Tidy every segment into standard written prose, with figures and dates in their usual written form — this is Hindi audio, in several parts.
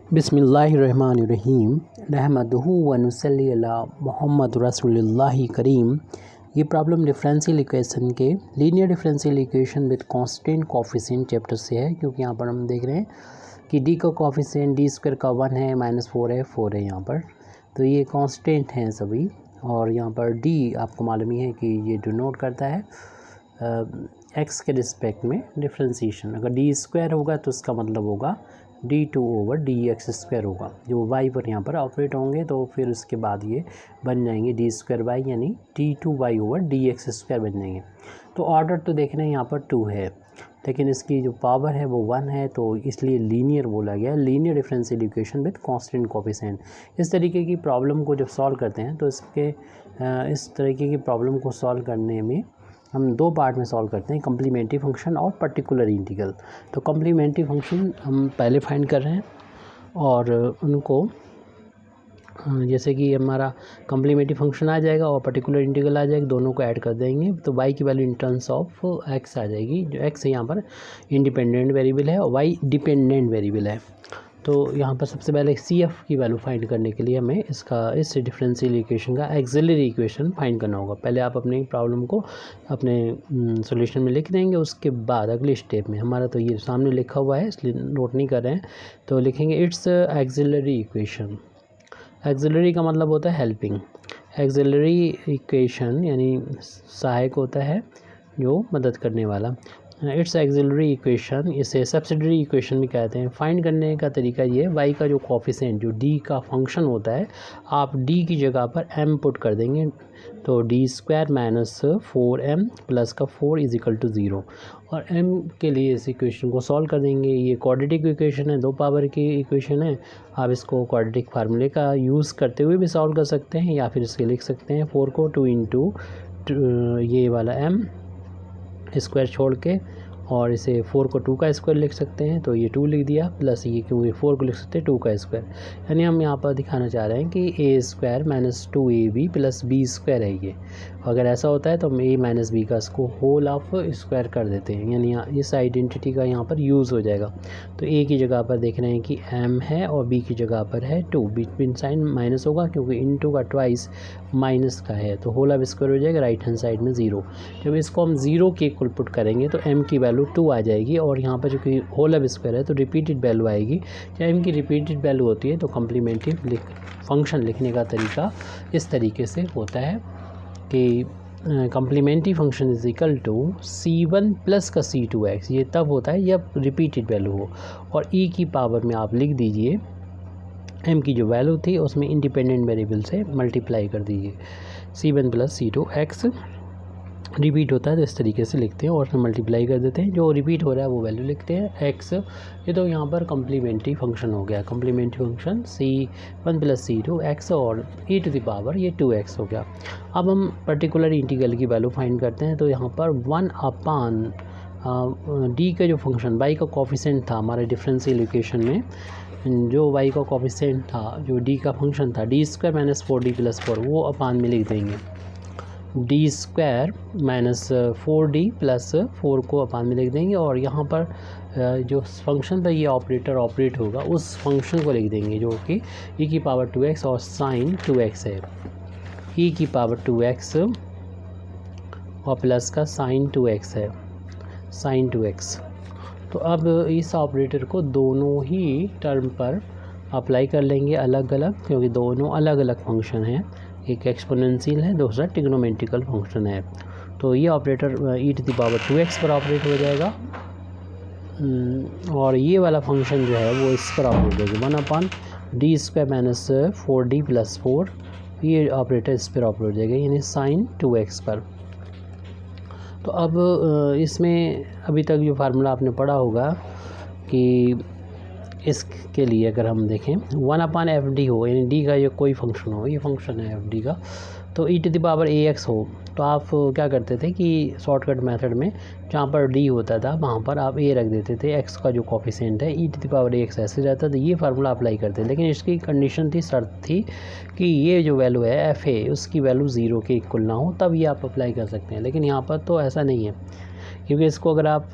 बिस्मिल्लाहिर्रहमानिर्रहीम नहमदुहु व नुसल्ली अला मुहम्मद रसूलुल्लाहि करीम। ये प्रॉब्लम डिफरेंशियल इक्वेशन के linear differential equation with constant coefficient chapter से है, क्योंकि यहाँ पर हम देख रहे हैं कि डी का कोफिशिएंट डी स्क्वायर का 1 है, -4 है, 4 है यहाँ पर, तो ये कांस्टेंट हैं सभी। और यहाँ पर डी आपको मालूम ही है कि ये डिनोट करता है एक्स के रिस्पेक्ट में डिफ्रेंसीशन। अगर डी स्क्वायर होगा तो उसका मतलब होगा d2/dx² होगा, जो y पर यहाँ पर ऑपरेट होंगे, तो फिर उसके बाद ये बन जाएंगे d²y यानी d2y/dx² बन जाएंगे। तो ऑर्डर तो देख रहे हैं यहाँ पर 2 है, लेकिन इसकी जो पावर है वो 1 है, तो इसलिए लीनियर बोला गया है, linear differential equation with constant coefficient. इस तरीके की प्रॉब्लम को जब सॉल्व करते हैं तो इस तरीके की प्रॉब्लम को सॉल्व करने में हम 2 पार्ट में सॉल्व करते हैं, कम्प्लीमेंट्री फंक्शन और पर्टिकुलर इंटीग्रल। तो कम्प्लीमेंट्री फंक्शन हम पहले फाइंड कर रहे हैं और उनको जैसे कि हमारा कम्प्लीमेंट्री फंक्शन आ जाएगा और पर्टिकुलर इंटीग्रल आ जाएगा, दोनों को ऐड कर देंगे तो y की value in terms of x आ जाएगी। जो x यहाँ पर इंडिपेंडेंट वेरिएबल है और y डिपेंडेंट वेरिएबल है। तो यहाँ पर सबसे पहले CF की वैल्यू फाइंड करने के लिए हमें इस डिफरेंशियल इक्वेशन का एक्सिलरी इक्वेशन फाइंड करना होगा। पहले आप अपनी प्रॉब्लम को अपने सॉल्यूशन में लिख देंगे, उसके बाद अगले स्टेप में हमारा तो ये सामने लिखा हुआ है इसलिए नोट नहीं कर रहे हैं, तो लिखेंगे इट्स एक्सिलरी इक्वेशन। एक्सिलरी का मतलब होता है हेल्पिंग। एक्सिलरी इक्वेशन यानी सहायक होता है, जो मदद करने वाला। इट्स एक्सिलरी इक्वेशन, इसे सब्सिडरी इक्वेशन भी कहते हैं। फाइंड करने का तरीका ये है, y का जो कोफिशिएंट जो d का फंक्शन होता है, आप d की जगह पर m पुट कर देंगे, तो d² - 4m प्लस का 4 = 0 और m के लिए इस इक्वेशन को सॉल्व कर देंगे। ये क्वाड्रेटिक इक्वेशन है, 2 पावर की इक्वेशन है। आप इसको क्वाड्रेटिक फार्मूले का यूज़ करते हुए भी सॉल्व कर सकते हैं, या फिर इसके लिख सकते हैं 4 को 2 ये वाला m स्क्वायर छोड़ के, और इसे 4 को 2 का स्क्वायर लिख सकते हैं, तो ये 2 लिख दिया, प्लस ये क्योंकि 4 को लिख सकते हैं 2 का स्क्वायर। यानी हम यहाँ पर दिखाना चाह रहे हैं कि a² - 2ab + b² है ये। अगर ऐसा होता है तो हम a - b का इसको होल ऑफ स्क्वायर कर देते हैं, यानी इस आइडेंटिटी का यहाँ पर यूज़ हो जाएगा। तो a की जगह पर देख रहे हैं कि m है और b की जगह पर है 2, बिटवीन साइन माइनस होगा क्योंकि इनटू का ट्वाइस माइनस का है, तो होल ऑफ स्क्वायर हो जाएगा, राइट हैंड साइड में 0। जब इसको हम 0 के इक्वल पुट करेंगे तो m की वैल्यू 2 आ जाएगी, और यहाँ पर जो कि होल ऑफ स्क्वायर है तो रिपीटेड वैल्यू आएगी। जब m की रिपीटेड वैल्यू होती है तो कम्प्लीमेंट्री फंक्शन लिखने का तरीका इस तरीके से होता है कि complementary function is equal to c1 plus का c2x। ये तब होता है जब रिपीटेड वैल्यू हो, और e की पावर में आप लिख दीजिए m की जो वैल्यू थी उसमें इंडिपेंडेंट वेरिएबल से मल्टीप्लाई कर दीजिए। c1 प्लस c2x रिपीट होता है तो इस तरीके से लिखते हैं और उसमें मल्टीप्लाई कर देते हैं, जो रिपीट हो रहा है वो वैल्यू लिखते हैं x। ये तो यहाँ पर कम्प्लीमेंट्री फंक्शन हो गया, complementary function c1 plus c2x और e⁻ ये 2x हो गया। अब हम पर्टिकुलर इंटीग्रल की वैल्यू फाइंड करते हैं, तो यहाँ पर 1/d का जो फंक्शन y का कोफिशिएंट था हमारे डिफरेंशियल इक्वेशन में, जो y का कोफिशिएंट था, जो d का फंक्शन था d² - 4d + 4, वो अपान में लिख देंगे। d² - 4d + 4 को अपान में लिख देंगे, और यहाँ पर जो फंक्शन पर ये ऑपरेटर ऑपरेट होगा उस फंक्शन को लिख देंगे, जो कि e⁻2x और sin 2x है। e⁻2x और प्लस का sin 2x है, sin 2x। तो अब इस ऑपरेटर को दोनों ही टर्म पर अप्लाई कर लेंगे अलग अलग, क्योंकि दोनों अलग अलग फंक्शन हैं, एक एक्सपोनेंशियल है, दूसरा ट्रिग्नोमेट्रिकल फंक्शन है। तो ये ऑपरेटर e⁻2x पर ऑपरेट हो जाएगा, और ये वाला फंक्शन जो है वो इस पर ऑपरेट होगा 1/d² - 4d + 4, ये ऑपरेटर इस पर ऑपरेट हो जाएगा, यानी sin 2x पर। तो अब इसमें अभी तक जो फार्मूला आपने पढ़ा होगा कि इसके लिए अगर हम देखें 1/fd हो, यानी d का ये कोई फंक्शन हो, ये फंक्शन है fd का, तो e⁻ax हो, तो आप क्या करते थे कि शॉर्टकट मेथड में जहाँ पर d होता था वहाँ पर आप a रख देते थे, x का जो कोफिशिएंट है e⁻ax ऐसे रहता, तो ये फार्मूला अप्लाई करते, लेकिन इसकी कंडीशन थी, शर्त थी कि ये जो वैल्यू है f है उसकी वैल्यू 0 के इक्वल ना हो, तब ये आप अप्लाई कर सकते हैं। लेकिन यहाँ पर तो ऐसा नहीं है, क्योंकि इसको अगर आप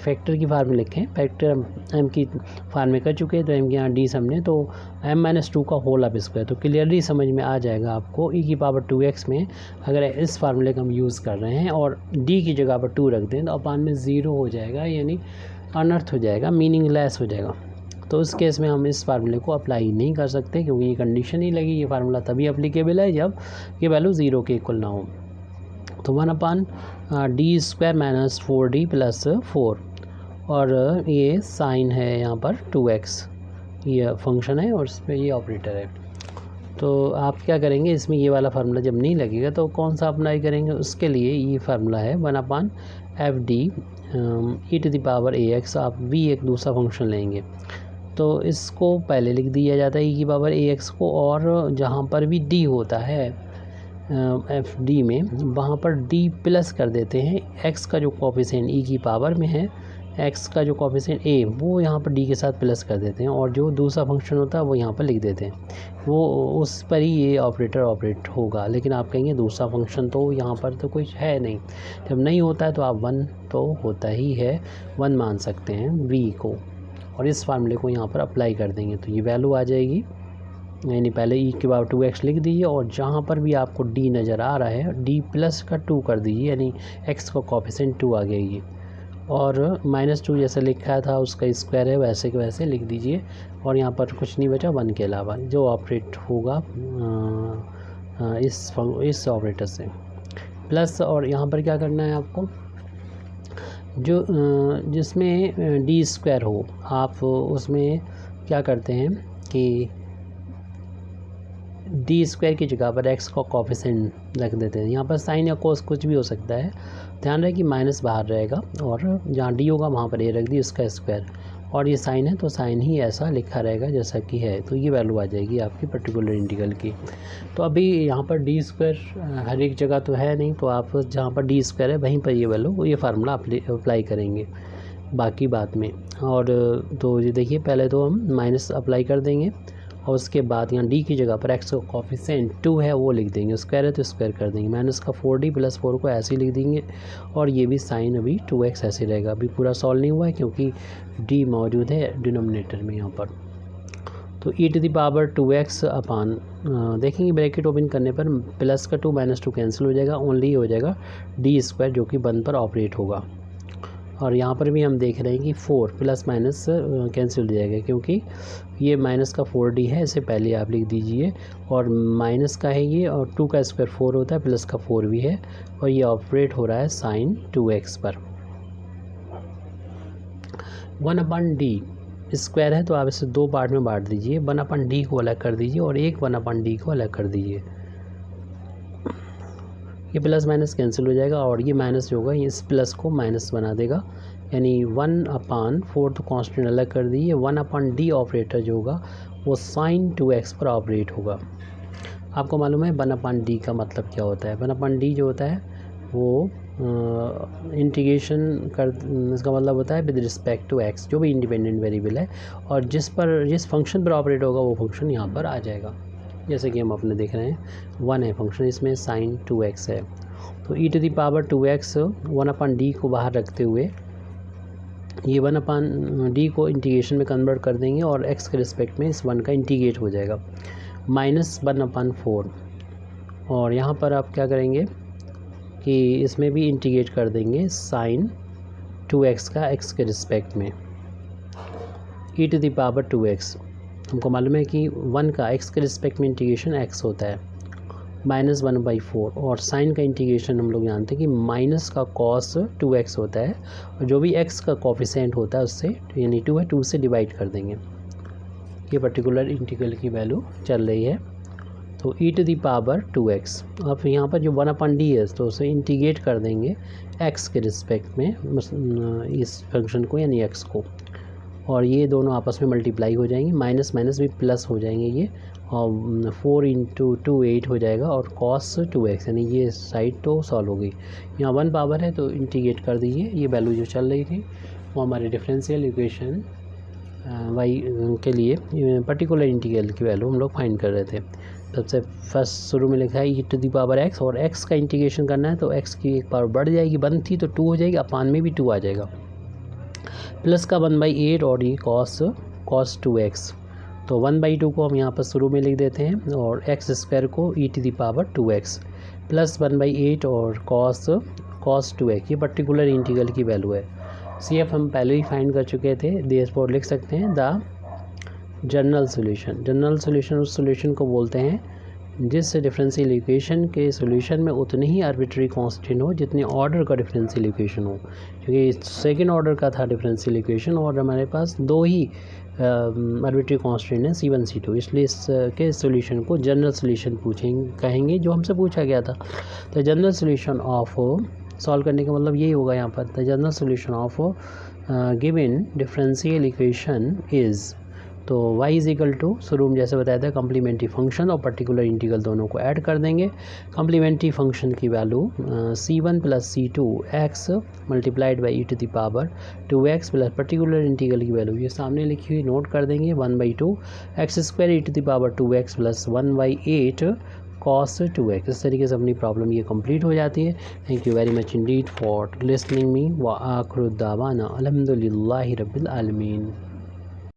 फैक्टर की फार्म में लिखें, फैक्टर m की फार्म में कर चुके हैं तो m की यहाँ d समझें तो m-2 का होल ऑफ स्क्वायर, तो क्लियरली समझ में आ जाएगा आपको e की पावर 2x में अगर इस फार्मूले का हम यूज़ कर रहे हैं और d की जगह पर 2 रख दें तो अपान में 0 हो जाएगा, यानी अनर्थ हो जाएगा, मीनिंगलेस हो जाएगा। तो उस केस में हम इस फार्मूले को अप्लाई नहीं कर सकते क्योंकि ये कंडीशन ही लगी। ये फार्मूला तभी अप्लीकेबल है जब ये वैल्यू 0 के इक्वल ना हो। तो 1/d² - 4d + 4 और ये साइन है यहाँ पर 2x, ये फंक्शन है और इस पर ये ऑपरेटर है। तो आप क्या करेंगे, इसमें ये वाला फार्मूला जब नहीं लगेगा तो कौन सा अप्लाई करेंगे, उसके लिए ये फार्मूला है 1/fd e⁴ax। आप v एक दूसरा फंक्शन लेंगे तो इसको पहले लिख दिया जाता है e⁴ax को, और जहाँ पर भी d होता है एफ डी में वहाँ पर d प्लस कर देते हैं। x का जो कोफिशिएंट e की पावर में है, x का जो कोफिशिएंट a वो यहाँ पर d के साथ प्लस कर देते हैं और जो दूसरा फंक्शन होता है वो यहाँ पर लिख देते हैं, वो उस पर ही ये ऑपरेटर ऑपरेट होगा। लेकिन आप कहेंगे दूसरा फंक्शन तो यहाँ पर तो कुछ है नहीं, जब नहीं होता है तो आप 1 तो होता ही है, 1 मान सकते हैं v को, और इस फार्मूले को यहाँ पर अप्लाई कर देंगे तो ये वैल्यू आ जाएगी। यानी पहले e की पावर 2x लिख दीजिए और जहाँ पर भी आपको d नज़र आ रहा है d प्लस का 2 कर दीजिए, यानी x का कोफिशिएंट 2 आ गया ये, और -2 जैसे लिखा था उसका स्क्वायर है वैसे के वैसे लिख दीजिए, और यहाँ पर कुछ नहीं बचा 1 के अलावा जो ऑपरेट होगा इस ऑपरेटर से प्लस। और यहाँ पर क्या करना है आपको, जो जिसमें d² हो आप उसमें क्या करते हैं कि d² की जगह पर x का कोफिशिएंट रख देते हैं। यहाँ पर साइन या कोस कुछ भी हो सकता है, ध्यान रहे कि माइनस बाहर रहेगा, और जहाँ d होगा वहाँ पर a रख दी उसका स्क्वायर, और ये साइन है तो साइन ही ऐसा लिखा रहेगा जैसा कि है, तो ये वैल्यू आ जाएगी आपकी पर्टिकुलर इंटीग्रल की। तो अभी यहाँ पर d² हर एक जगह तो है नहीं, तो आप जहाँ पर d² है वहीं पर ये वैल्यू ये फार्मूला अप्लाई करेंगे बाकी बात में। और तो ये देखिए पहले तो हम माइनस अप्लाई कर देंगे और उसके बाद यहाँ d की जगह पर x का कोफिशिएंट 2 है वो लिख देंगे, स्क्वायर है तो स्क्वायर कर देंगे, माइनस का 4d + 4 को ऐसे ही लिख देंगे, और ये भी साइन अभी 2x ऐसे रहेगा। अभी पूरा सॉल्व नहीं हुआ है क्योंकि d मौजूद है डिनोमिनेटर में यहाँ पर। तो e⁴2x अपान देखेंगे ब्रैकेट ओपन करने पर प्लस का 2 - 2 कैंसिल हो जाएगा, ओनली हो जाएगा d² जो कि 1 पर ऑपरेट होगा। और यहाँ पर भी हम देख रहे हैं कि 4 प्लस माइनस कैंसिल हो जाएगा क्योंकि ये माइनस का 4d है, इसे पहले आप लिख दीजिए, और माइनस का है ये, और 2 का स्क्वायर 4 होता है, प्लस का 4 भी है, और ये ऑपरेट हो रहा है साइन 2x पर। 1/d² है तो आप इसे 2 पार्ट में बांट दीजिए, 1/d को अलग कर दीजिए और एक 1/d को अलग कर दीजिए। ये प्लस माइनस कैंसिल हो जाएगा और ये माइनस जो होगा ये इस प्लस को माइनस बना देगा, यानी 1/4 तो कांस्टेंट अलग कर दीजिए। 1/d ऑपरेटर जो होगा वो साइन 2x पर ऑपरेट होगा। आपको मालूम है 1/d का मतलब क्या होता है, 1/d जो होता है वो इंटीग्रेशन कर, इसका मतलब होता है विद रिस्पेक्ट टू x, जो भी इंडिपेंडेंट वेरिएबल है, और जिस फंक्शन पर ऑपरेट होगा वो फंक्शन यहाँ पर आ जाएगा। जैसे कि हम अपने देख रहे हैं 1 है फंक्शन, इसमें साइन 2x है, तो e⁴2x 1/d को बाहर रखते हुए ये 1/d को इंटीग्रेशन में कन्वर्ट कर देंगे और x के रिस्पेक्ट में इस 1 का इंटीग्रेट हो जाएगा, -1/4। और यहाँ पर आप क्या करेंगे कि इसमें भी इंटीग्रेट कर देंगे साइन 2x का x के रिस्पेक्ट में। e⁴2x हमको मालूम है कि 1 का x के रिस्पेक्ट में इंटीग्रेशन x होता है, -1/4, और साइन का इंटीग्रेशन हम लोग जानते हैं कि माइनस का cos 2x होता है, और जो भी x का कोफिशिएंट होता है उससे, यानी 2 है 2 से डिवाइड कर देंगे। ये पर्टिकुलर इंटीग्रल की वैल्यू चल रही है। तो e⁴2x, अब यहाँ पर जो 1/d है तो उसे इंटीग्रेट कर देंगे x के रिस्पेक्ट में इस फंक्शन को, यानी x को, और ये दोनों आपस में मल्टीप्लाई हो जाएंगे, माइनस माइनस भी प्लस हो जाएंगे ये, और 4 × 2 8 हो जाएगा, और cos 2x, यानी ये साइड तो सॉल्व हो गई। यहाँ 1 पावर है तो इंटीग्रेट कर दीजिए, ये वैल्यू जो चल रही थी वो हमारे डिफरेंशियल इक्वेशन वाई के लिए पर्टिकुलर इंटीग्रल की वैल्यू हम लोग फाइंड कर रहे थे। सबसे फर्स्ट शुरू में लिखा है e⁻x और x का इंटीग्रेशन करना है तो x की एक पावर बढ़ जाएगी, 1 थी तो 2 हो जाएगी, अपान में भी 2 आ जाएगा, प्लस का 1/8 और ये cos 2x, तो 1/2 को हम यहाँ पर शुरू में लिख देते हैं और x² को e⁻2x प्लस 1/8 और cos 2x, ये पर्टिकुलर इंटीग्रल की वैल्यू है। CF हम पहले ही फाइंड कर चुके थे, देयरफॉर लिख सकते हैं द जनरल सॉल्यूशन उस सॉल्यूशन को बोलते हैं जिस डिफरेंशियल इक्वेशन के सॉल्यूशन में उतने ही आर्बिट्री कांस्टेंट हो जितने ऑर्डर का डिफरेंशियल इक्वेशन हो, क्योंकि सेकंड ऑर्डर का था डिफरेंशियल इक्वेशन और हमारे पास 2 ही आर्बिट्री कांस्टेंट है C1 C2, इसलिए इसके सॉल्यूशन को जनरल सॉल्यूशन कहेंगे जो हमसे पूछा गया था। तो जनरल सॉल्यूशन ऑफ सॉल्व करने का मतलब यही होगा यहाँ पर, the general solution of given differential equation is, तो y इज इक्वल टू शुरू में जैसे बताया था कम्प्लीमेंट्री फंक्शन और पर्टिकुलर इंटीग्रल दोनों को ऐड कर देंगे। कम्प्लीमेंट्री फंक्शन की value C1 + C2 x multiplied by e⁻2x plus particular integral की वैल्यू ये सामने लिखी हुई नोट कर देंगे 1/2 x² e⁻2x plus 1/8 cos 2x। इस तरीके से अपनी प्रॉब्लम ये कंप्लीट हो जाती है। Thank you very much Indeed for listening me व आखिर दावाना अल्हम्दुलिल्लाहि रब्बिल आलमीन।